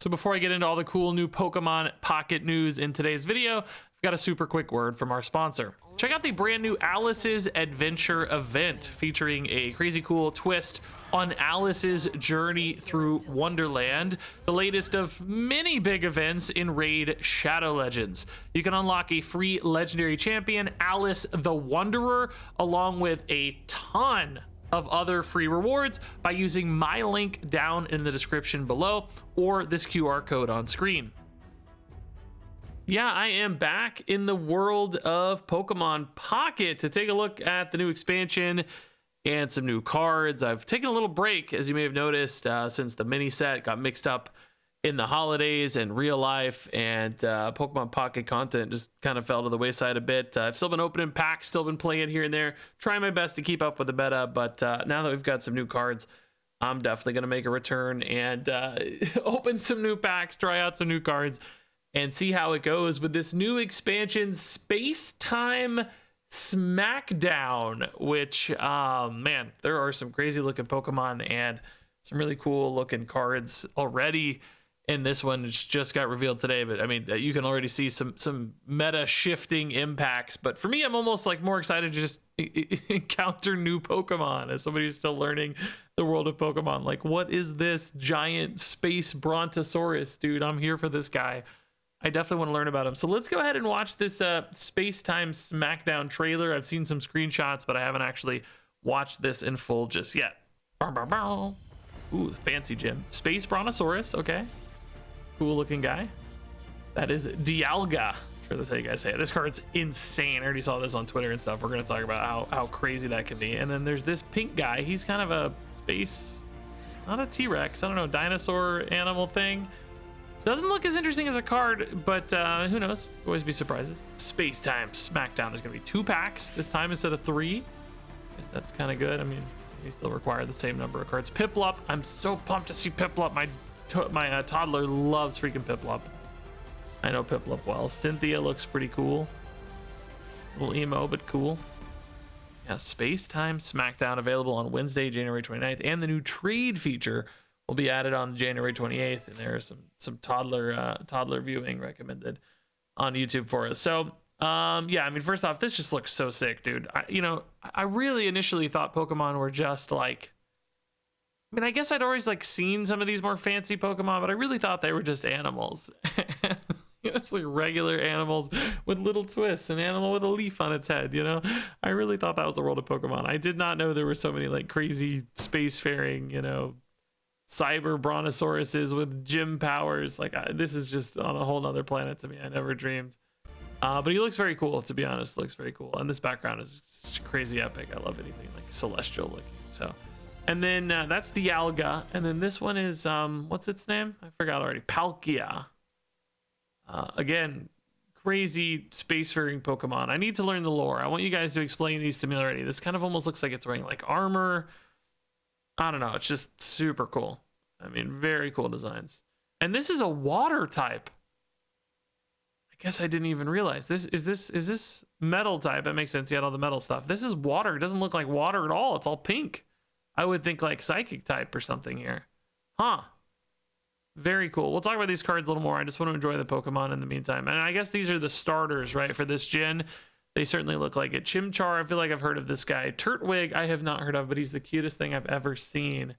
So before I get into all the cool new Pokemon Pocket news in today's video, I've got a super quick word from our sponsor. Check out the brand new Alice's Adventure event featuring a crazy cool twist on Alice's journey through Wonderland, the latest of many big events in Raid Shadow Legends. You can unlock a free legendary champion, Alice the Wanderer, along with a ton of other free rewards by using my link down in the description below or this QR code on screen. Yeah, I am back in the world of Pokemon Pocket to take a look at the new expansion and some new cards. I've taken a little break, as you may have noticed, since the mini set got mixed up in the holidays and real life, and Pokemon Pocket content just kind of fell to the wayside a bit. I've still been opening packs, still been playing here and there, trying my best to keep up with the meta, but now that we've got some new cards, I'm definitely going to make a return and open some new packs, try out some new cards, and see how it goes with this new expansion, Space-Time Smackdown, which, man, there are some crazy looking Pokemon and some really cool looking cards already in this one. It's just got revealed today, but I mean, you can already see some meta shifting impacts. But for me, I'm almost like more excited to just encounter new Pokemon as somebody who's still learning the world of Pokemon. Like, what is this giant space brontosaurus, dude? I'm here for this guy. I definitely want to learn about him. So let's go ahead and watch this Space-Time Smackdown trailer. I've seen some screenshots, but I haven't actually watched this in full just yet. Ooh, fancy gym. Space Brontosaurus, okay. Cool looking guy. That is Dialga. I'm sure that's how you guys say it. This card's insane. I already saw this on Twitter and stuff. We're going to talk about how crazy that can be. And then there's this pink guy. He's kind of a space, not a T-Rex, I don't know, dinosaur animal thing. Doesn't look as interesting as a card, but who knows? Always be surprises. Space-Time Smackdown. There's going to be 2 packs this time instead of 3. Guess that's kind of good. I mean, they still require the same number of cards. Piplup. I'm so pumped to see Piplup. My toddler loves freaking Piplup. I know Piplup well. Cynthia looks pretty cool. A little emo, but cool. Yeah, Space-Time Smackdown available on Wednesday, January 29th. And the new trade feature will be added on January 28th. And there is some toddler viewing recommended on YouTube for us. So yeah, I mean, first off, this just looks so sick, dude. I really initially thought Pokemon were just like, I mean, I guess I'd always like seen some of these more fancy Pokemon, but I really thought they were just animals. It's like regular animals with little twists, an animal with a leaf on its head, you know? I really thought that was the world of Pokemon. I did not know there were so many like crazy spacefaring, cyber brontosauruses with gym powers. Like this is just on a whole nother planet to me. I never dreamed. But he looks very cool, to be honest. Looks very cool, and this background is crazy epic. I love anything like celestial looking. So, and then that's Dialga, and then this one is what's its name? I forgot already. Palkia. Again, crazy spacefaring Pokemon. I need to learn the lore. I want you guys to explain these to me already. This kind of almost looks like it's wearing like armor. I don't know. It's just super cool. I mean, very cool designs. And this is a water type. I guess I didn't even realize this. Is this metal type? That makes sense. You had all the metal stuff. This is water. It doesn't look like water at all. It's all pink. I would think like psychic type or something here. Huh. Very cool. We'll talk about these cards a little more. I just want to enjoy the Pokemon in the meantime. And I guess these are the starters, right, for this gen. They certainly look like it. Chimchar, I feel like I've heard of this guy. Turtwig, I have not heard of, but he's the cutest thing I've ever seen.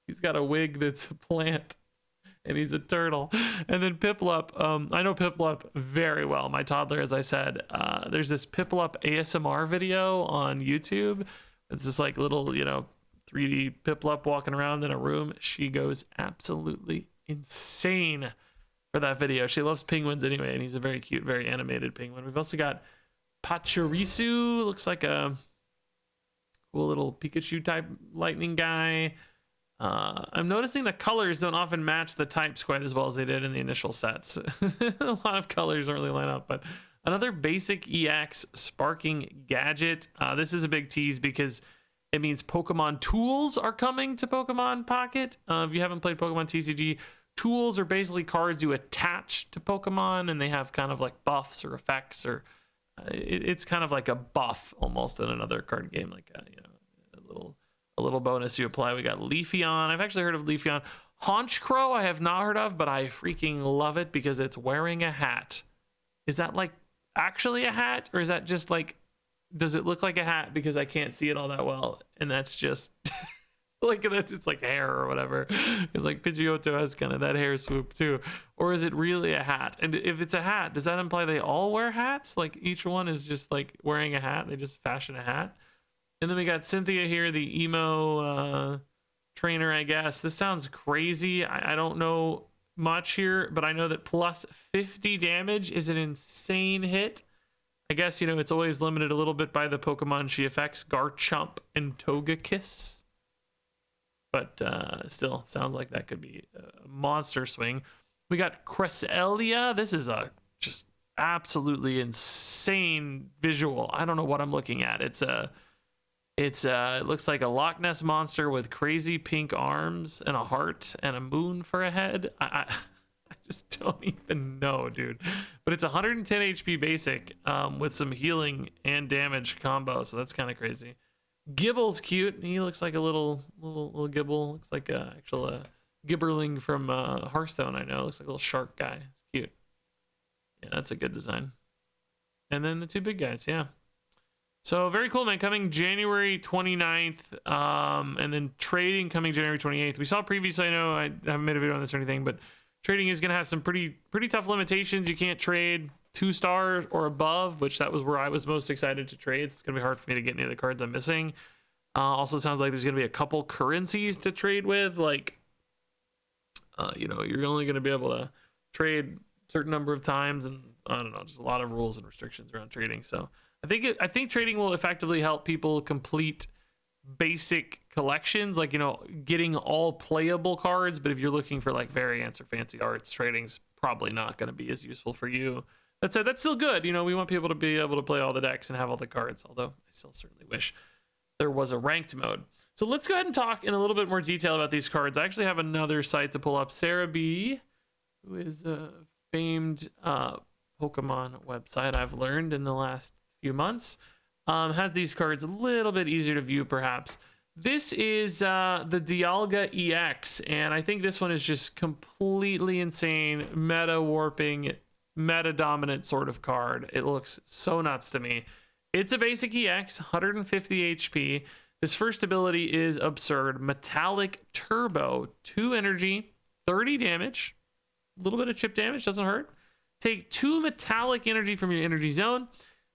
He's got a wig that's a plant, and he's a turtle. And then Piplup, I know Piplup very well. My toddler, as I said, there's this Piplup ASMR video on YouTube. It's this like little, 3D Piplup walking around in a room. She goes absolutely insane for that video. She loves penguins anyway, and he's a very cute, very animated penguin. We've also got Pachirisu, looks like a cool little Pikachu type lightning guy. I'm noticing the colors don't often match the types quite as well as they did in the initial sets. A lot of colors don't really line up, but another basic EX Sparking Gadget. This is a big tease because it means Pokemon tools are coming to Pokemon Pocket. If you haven't played Pokemon TCG, tools are basically cards you attach to Pokemon, and they have kind of like buffs or effects, or it's kind of like a buff almost in another card game, like a little bonus you apply. We got Leafeon. I've actually heard of Leafeon. Haunch Crow I have not heard of, but I freaking love it because it's wearing a hat. Is that like actually a hat, or is that just like, does it look like a hat because I can't see it all that well, and that's just like it's like hair or whatever? It's like Pidgeotto has kind of that hair swoop too. Or is it really a hat? And if it's a hat, does that imply they all wear hats? Like each one is just like wearing a hat, they just fashion a hat? And then we got Cynthia here, the emo trainer, I guess. This sounds crazy. I don't know much here, but I know that plus 50 damage is an insane hit. I guess, you know, it's always limited a little bit by the Pokemon she affects, Garchomp and Togekiss. But still, sounds like that could be a monster swing. We got Cresselia. This is a just absolutely insane visual. I don't know what I'm looking at. It looks like a Loch Ness monster with crazy pink arms and a heart and a moon for a head. I just don't even know, dude. But it's 110 HP basic with some healing and damage combo, so that's kind of crazy. Gibble's cute. He looks like a little Gibble. Looks like a actual Gibberling from Hearthstone. I know. Looks like a little shark guy. It's cute. Yeah, that's a good design. And then the two big guys. Yeah. So very cool, man. Coming January 29th, and then trading coming January 28th. We saw previously, I know I haven't made a video on this or anything, but trading is going to have some pretty tough limitations. You can't trade 2 stars or above, which that was where I was most excited to trade. It's going to be hard for me to get any of the cards I'm missing. Also sounds like there's going to be a couple currencies to trade with. Like, you know, you're only going to be able to trade a certain number of times, and I don't know, just a lot of rules and restrictions around trading. So I think trading will effectively help people complete basic collections, like, you know, getting all playable cards. But if you're looking for like variants or fancy arts, trading's probably not going to be as useful for you. That said, that's still good. You know, we want people to be able to play all the decks and have all the cards, although I still certainly wish there was a ranked mode. So let's go ahead and talk in a little bit more detail about these cards. I actually have another site to pull up. Sarah B, who is a famed Pokemon website, I've learned in the last few months, has these cards a little bit easier to view perhaps. This is the Dialga EX, and I think this one is just completely insane, meta warping, meta dominant sort of card. It looks so nuts to me. It's a basic EX, 150 HP. His first ability is absurd, Metallic Turbo, 2 energy, 30 damage, a little bit of chip damage, doesn't hurt. Take 2 metallic energy from your energy zone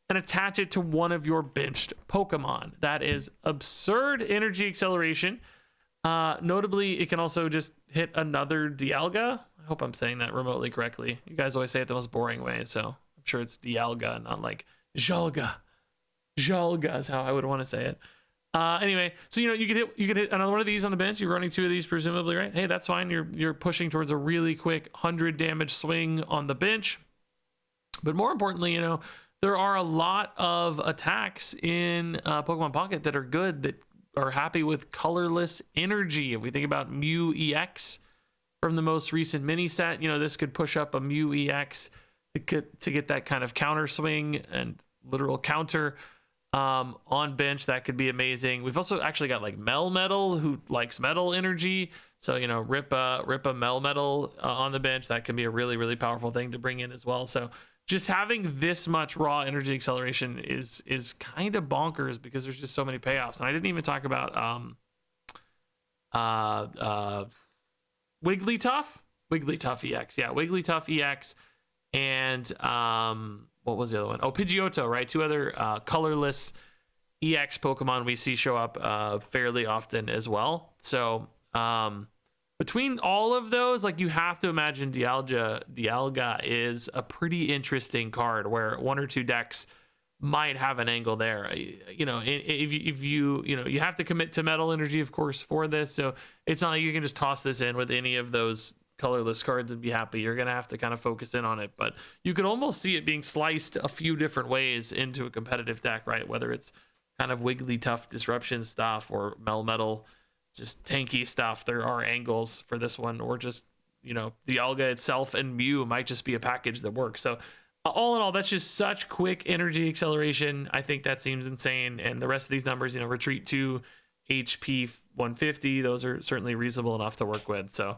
and attach it to one of your benched Pokemon. That is absurd energy acceleration. Notably, it can also just hit another Dialga. I hope I'm saying that remotely correctly. You guys always say it the most boring way, so I'm sure it's Dialga, not like Jalga. Jalga is how I would want to say it. Anyway, so you know, you could hit another one of these on the bench. You're running 2 of these presumably, right? Hey, that's fine. You're pushing towards a really quick 100 damage swing on the bench. But more importantly, you know, there are a lot of attacks in Pokemon Pocket that are good, that are happy with colorless energy. If we think about Mew EX from the most recent mini set, you know, this could push up a Mew EX to get that kind of counter swing and literal counter on bench. That could be amazing. We've also actually got like Melmetal, who likes metal energy. So, you know, rip a Melmetal on the bench. That can be a really, really powerful thing to bring in as well. So just having this much raw energy acceleration is kind of bonkers, because there's just so many payoffs. And I didn't even talk about Wigglytuff EX. Yeah, Wigglytuff EX. And what was the other one? Oh, Pidgeotto, right? 2 other colorless EX Pokemon we see show up fairly often as well. So between all of those, like, you have to imagine Dialga is a pretty interesting card, where 1 or 2 decks might have an angle there. You know, if you know, you have to commit to metal energy, of course, for this. So it's not like you can just toss this in with any of those colorless cards and be happy. You're gonna have to kind of focus in on it, but you could almost see it being sliced a few different ways into a competitive deck, right? Whether it's kind of Wigglytuff disruption stuff, or Melmetal just tanky stuff. There are angles for this one, or just, you know, Dialga itself and Mew might just be a package that works. So all in all, that's just such quick energy acceleration. I think that seems insane. And the rest of these numbers, you know, retreat 2, HP 150, those are certainly reasonable enough to work with. So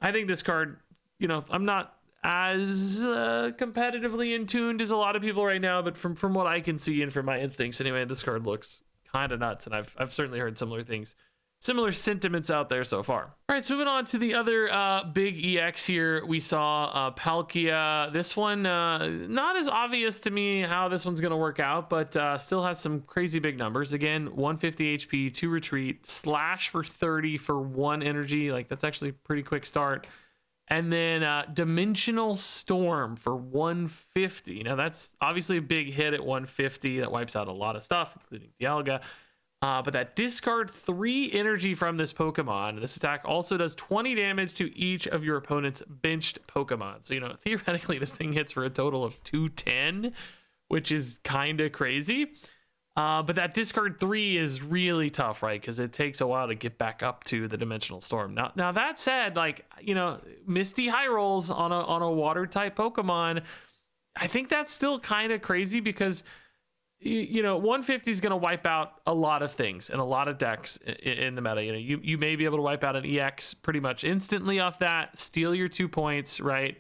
I think this card, you know, I'm not as competitively in tuned as a lot of people right now, but from what I can see and from my instincts anyway, this card looks kind of nuts, and I've certainly heard similar things, similar sentiments out there so far. All right, so moving on to the other big EX here, we saw Palkia. This one, not as obvious to me how this one's going to work out, but still has some crazy big numbers. Again, 150 HP, 2 retreat, slash for 30 for 1 energy. Like, that's actually a pretty quick start. And then Dimensional Storm for 150. Now, that's obviously a big hit at 150. That wipes out a lot of stuff, including Dialga. But that discard 3 energy from this Pokemon. This attack also does 20 damage to each of your opponent's benched Pokemon. So, you know, theoretically, this thing hits for a total of 210, which is kind of crazy. But that discard 3 is really tough, right? Because it takes a while to get back up to the Dimensional Storm. Now that said, like, you know, Misty High Rolls on a water type Pokemon, I think that's still kind of crazy because, you know, 150 is going to wipe out a lot of things and a lot of decks in the meta. You know, you may be able to wipe out an EX pretty much instantly off that, steal your 2 points, right?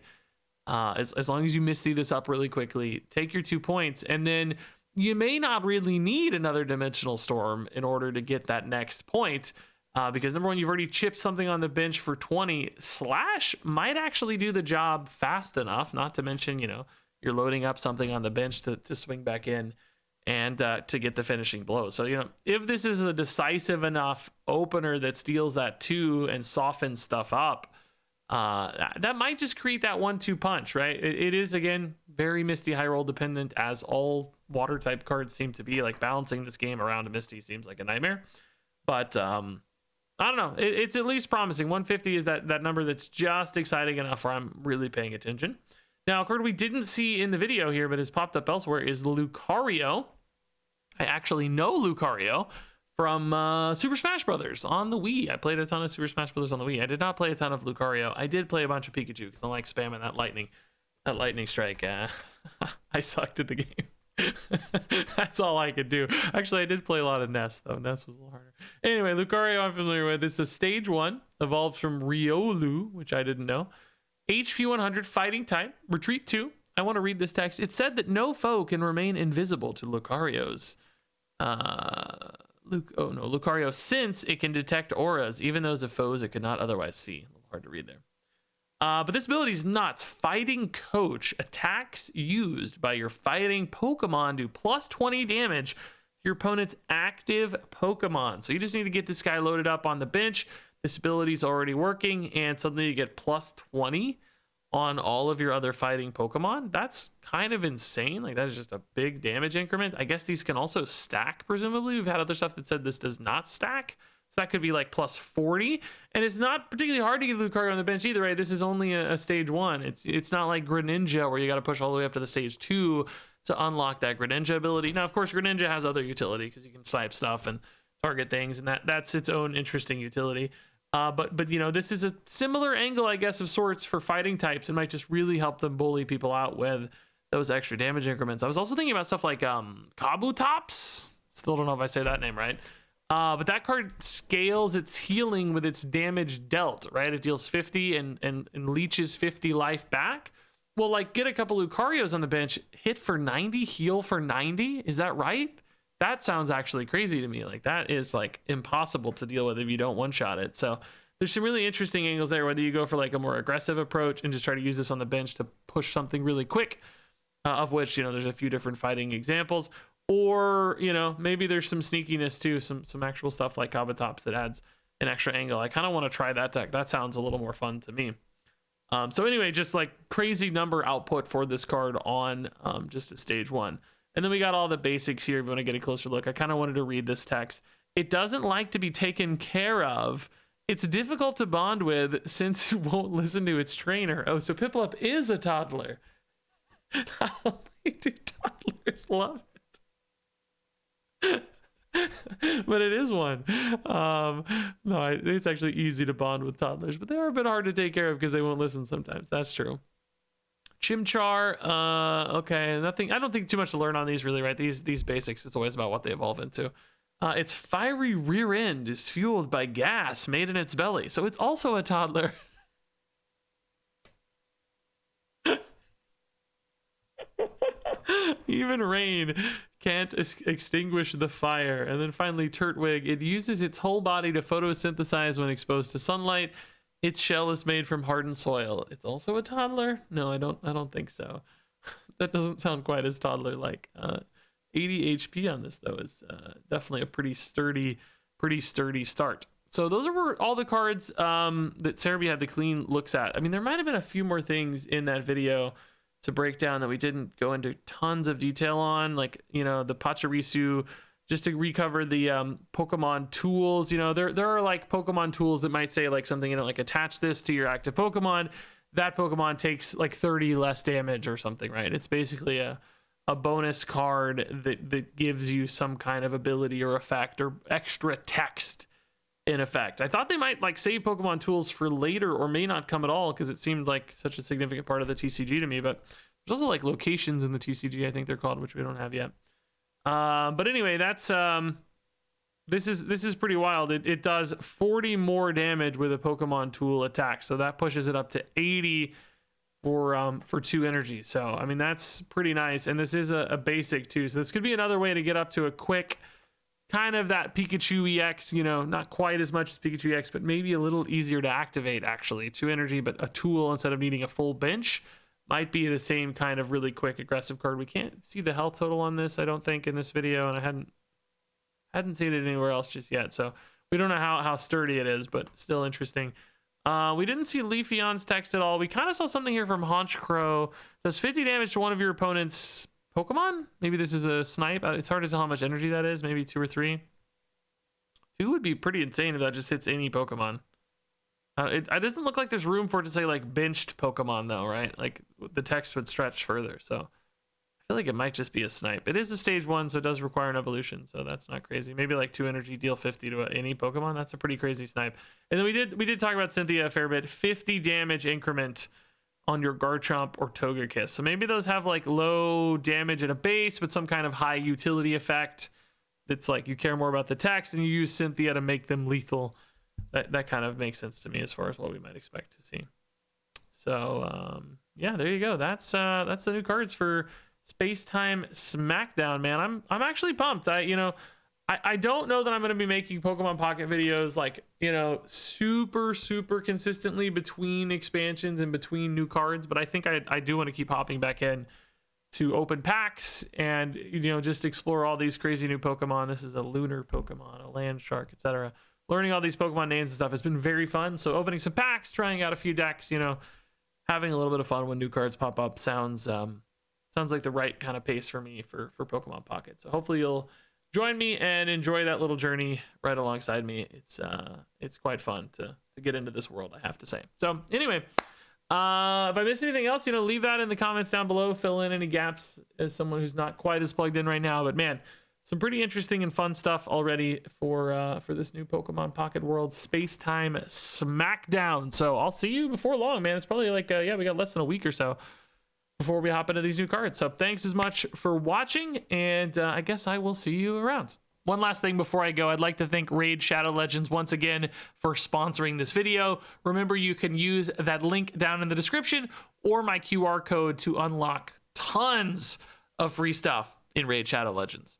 As long as you Misty this up really quickly, take your 2 points, and then you may not really need another Dimensional Storm in order to get that next point, because number one, you've already chipped something on the bench for 20. Slash might actually do the job fast enough, not to mention, you know, you're loading up something on the bench to swing back in and to get the finishing blow. So, you know, if this is a decisive enough opener that steals that 2 and softens stuff up, that might just create that 1-2 punch, right? It is, again, very Misty High Roll dependent, as all water type cards seem to be. Like, balancing this game around a Misty seems like a nightmare, but I don't know, it's at least promising. 150 is that number that's just exciting enough where I'm really paying attention. Now, a card we didn't see in the video here but has popped up elsewhere is Lucario. I actually know Lucario from Super Smash Brothers on the Wii. I played a ton of Super Smash Brothers on the Wii. I did not play a ton of Lucario. I did play a bunch of Pikachu because I like spamming that lightning strike. I sucked at the game. That's all I could do. Actually, I did play a lot of Ness, though. Ness was a little harder. Anyway, Lucario I'm familiar with. This is stage 1, evolved from Riolu, which I didn't know. HP 100, fighting type, retreat 2. I want to read this text. It said that no foe can remain invisible to Lucario's Lucario, since it can detect auras, even those of foes it could not otherwise see. A little hard to read there. But this ability is nuts. Fighting Coach. Attacks used by your fighting Pokemon do plus 20 damage to your opponent's active Pokemon. So you just need to get this guy loaded up on the bench. This ability is already working, and suddenly you get plus 20 on all of your other fighting Pokemon. That's kind of insane. Like, that is just a big damage increment. I guess these can also stack, presumably. We've had other stuff that said this does not stack. So that could be like plus 40. And it's not particularly hard to get Lucario on the bench either, right? This is only a stage 1. It's not like Greninja where you got to push all the way up to the stage 2 to unlock that Greninja ability. Now, of course, Greninja has other utility because you can snipe stuff and target things, and that's its own interesting utility. But you know, this is a similar angle, I guess, of sorts for fighting types. It might just really help them bully people out with those extra damage increments. I was also thinking about stuff like Kabutops. Still don't know if I say that name right. But that card scales its healing with its damage dealt, right? It deals 50 and leeches 50 life back. Well, like, get a couple Lucarios on the bench, hit for 90, heal for 90. Is that right? That sounds actually crazy to me. Like, that is like impossible to deal with if you don't one-shot it. So there's some really interesting angles there, whether you go for like a more aggressive approach and just try to use this on the bench to push something really quick, of which, you know, there's a few different fighting examples, or, you know, maybe there's some sneakiness too, some actual stuff like Kabutops that adds an extra angle. I kind of want to try that deck. That sounds a little more fun to me. So anyway, just like crazy number output for this card on just a stage 1. And then we got all the basics here. If you want to get a closer look, I kind of wanted to read this text. It doesn't like to be taken care of. It's difficult to bond with since it won't listen to its trainer. Oh, so Piplup is a toddler. Not only do toddlers love it, but it is one. No, it's actually easy to bond with toddlers, but they are a bit hard to take care of because they won't listen sometimes. That's true. Chimchar, okay, nothing. I don't think too much to learn on these, really, right? These basics, it's always about what they evolve into. Its fiery rear end is fueled by gas made in its belly, so it's also a toddler. Even rain can't extinguish the fire. And then finally, Turtwig. It uses its whole body to photosynthesize when exposed to sunlight. Its shell is made from hardened soil. It's also a toddler? No, I don't think so. That doesn't sound quite as toddler-like. 80 HP on this, though, is definitely a pretty sturdy start. So those are all the cards that Cerebi had the clean looks at. I mean, there might have been a few more things in that video to break down that we didn't go into tons of detail on, like, you know, the Pachirisu, just to recover the Pokemon tools. You know, there are like Pokemon tools that might say like something, you know, like attach this to your active Pokemon. That Pokemon takes like 30 less damage or something, right? It's basically a bonus card that gives you some kind of ability or effect or extra text in effect. I thought they might like save Pokemon tools for later or may not come at all because it seemed like such a significant part of the TCG to me, but there's also like locations in the TCG, I think they're called, which we don't have yet. But anyway, that's this is pretty wild. It does 40 more damage with a Pokemon tool attack, so that pushes it up to 80 for 2 energy. So I mean, that's pretty nice, and this is a basic too, so this could be another way to get up to a quick kind of that Pikachu EX, you know, not quite as much as Pikachu EX, but maybe a little easier to activate actually. 2 energy, but a tool instead of needing a full bench might be the same kind of really quick aggressive card. We can't see the health total on this, I don't think, in this video, and I hadn't seen it anywhere else just yet, so we don't know how sturdy it is, but still interesting. We didn't see Leafeon's text at all. We kind of saw something here from Honchkrow. Does 50 damage to one of your opponent's Pokemon? Maybe this is a snipe. It's hard to tell how much energy that is. Maybe 2 or 3. 2 would be pretty insane if that just hits any Pokemon. It doesn't look like there's room for it to say like benched Pokemon though, right? Like the text would stretch further. So I feel like it might just be a snipe. It is a stage 1, so it does require an evolution. So that's not crazy. Maybe like 2 energy, deal 50 to any Pokemon. That's a pretty crazy snipe. And then we did talk about Cynthia a fair bit. 50 damage increment on your Garchomp or Togekiss. So maybe those have like low damage at a base, but some kind of high utility effect. That's like you care more about the text and you use Cynthia to make them lethal. That kind of makes sense to me as far as what we might expect to see. So yeah, there you go. That's the new cards for Space-Time Smackdown, man. I'm actually pumped. I don't know that I'm going to be making Pokemon Pocket videos like, you know, super consistently between expansions and between new cards, but I think I do want to keep hopping back in to open packs and, you know, just explore all these crazy new Pokemon. This is a lunar Pokemon, a land shark, etc. Learning all these Pokemon names and stuff has been very fun. So opening some packs, trying out a few decks, you know, having a little bit of fun when new cards pop up sounds like the right kind of pace for me for Pokemon Pocket. So hopefully you'll join me and enjoy that little journey right alongside me. It's quite fun to get into this world, I have to say. So anyway, if I missed anything else, you know, leave that in the comments down below. Fill in any gaps as someone who's not quite as plugged in right now. But man, some pretty interesting and fun stuff already for this new Pokemon Pocket World Space-Time Smackdown. So I'll see you before long, man. It's probably like we got less than a week or so before we hop into these new cards. So thanks as much for watching, and I guess I will see you around. One last thing before I go, I'd like to thank Raid Shadow Legends once again for sponsoring this video. Remember, you can use that link down in the description or my QR code to unlock tons of free stuff in Raid Shadow Legends.